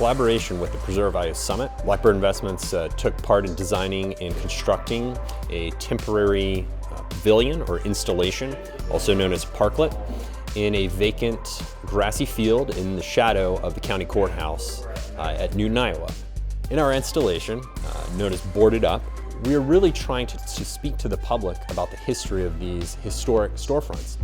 collaboration with the Preserve Iowa Summit, Blackbird Investments took part in designing and constructing a temporary pavilion or installation, also known as parklet, in a vacant grassy field in the shadow of the county courthouse at Newton, Iowa. In our installation, known as Boarded Up, we are really trying to speak to the public about the history of these historic storefronts.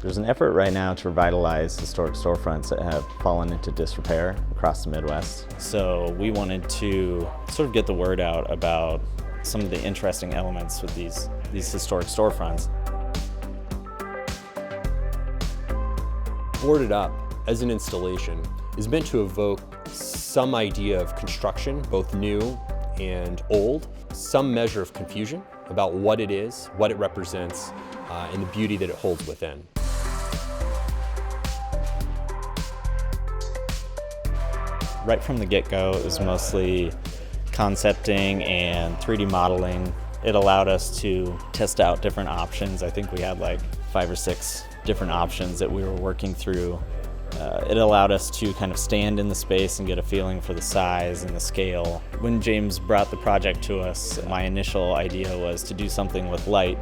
There's an effort right now to revitalize historic storefronts that have fallen into disrepair across the Midwest. So we wanted to sort of get the word out about some of the interesting elements with these historic storefronts. Boarded Up, as an installation, is meant to evoke some idea of construction, both new and old, some measure of confusion about what it is, what it represents, and the beauty that it holds within. Right from the get-go, it was mostly concepting and 3D modeling. It allowed us to test out different options. I think we had like 5 or 6 different options that we were working through. It allowed us to kind of stand in the space and get a feeling for the size and the scale. When James brought the project to us, my initial idea was to do something with light.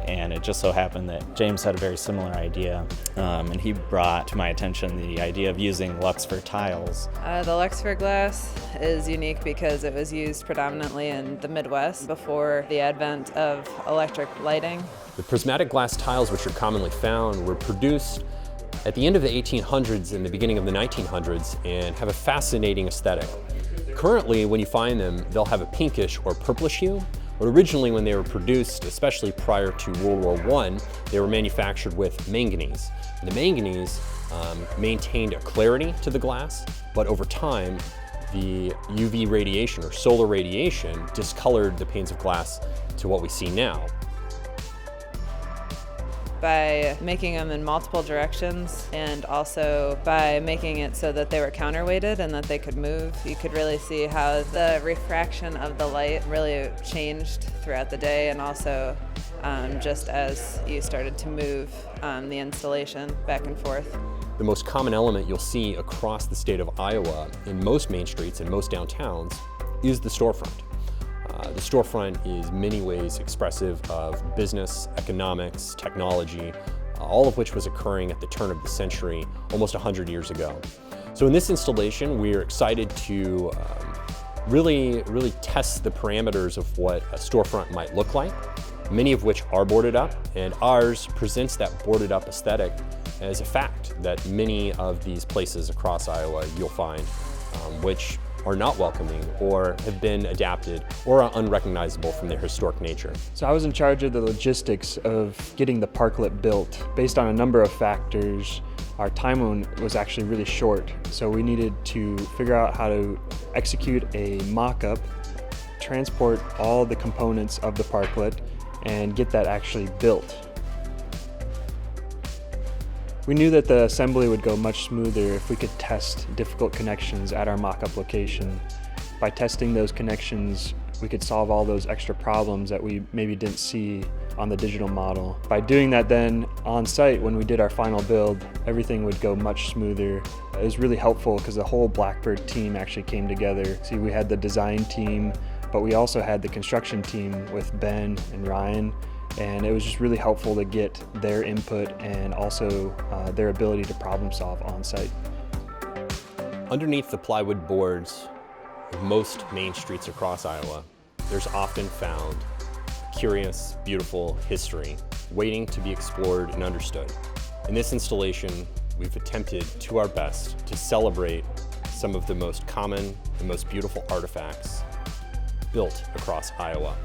And it just so happened that James had a very similar idea, and he brought to my attention the idea of using Luxfer tiles. The Luxfer glass is unique because it was used predominantly in the Midwest before the advent of electric lighting. The prismatic glass tiles, which are commonly found, were produced at the end of the 1800s and the beginning of the 1900s and have a fascinating aesthetic. Currently, when you find them, they'll have a pinkish or purplish hue. But originally, when they were produced, especially prior to World War I, they were manufactured with manganese. And the manganese maintained a clarity to the glass, but over time, the UV radiation or solar radiation discolored the panes of glass to what we see now. By making them in multiple directions and also by making it so that they were counterweighted and that they could move, you could really see how the refraction of the light really changed throughout the day, and also just as you started to move the installation back and forth. The most common element you'll see across the state of Iowa in most main streets and most downtowns is the storefront. The storefront is in many ways expressive of business, economics, technology, all of which was occurring at the turn of the century, almost 100 years ago. So in this installation, we're excited to really test the parameters of what a storefront might look like, many of which are boarded up, and ours presents that boarded up aesthetic as a fact that many of these places across Iowa you'll find, which are not welcoming or have been adapted or are unrecognizable from their historic nature. So I was in charge of the logistics of getting the parklet built. Based on a number of factors, our timeline was actually really short. So we needed to figure out how to execute a mock-up, transport all the components of the parklet, and get that actually built. We knew that the assembly would go much smoother if we could test difficult connections at our mock-up location. By testing those connections, we could solve all those extra problems that we maybe didn't see on the digital model. By doing that then, on site, when we did our final build, everything would go much smoother. It was really helpful because the whole Blackbird team actually came together. See, we had the design team, but we also had the construction team with Ben and Ryan. And it was just really helpful to get their input and also their ability to problem solve on site. Underneath the plywood boards of most main streets across Iowa, there's often found curious, beautiful history waiting to be explored and understood. In this installation, we've attempted to our best to celebrate some of the most common and most beautiful artifacts built across Iowa.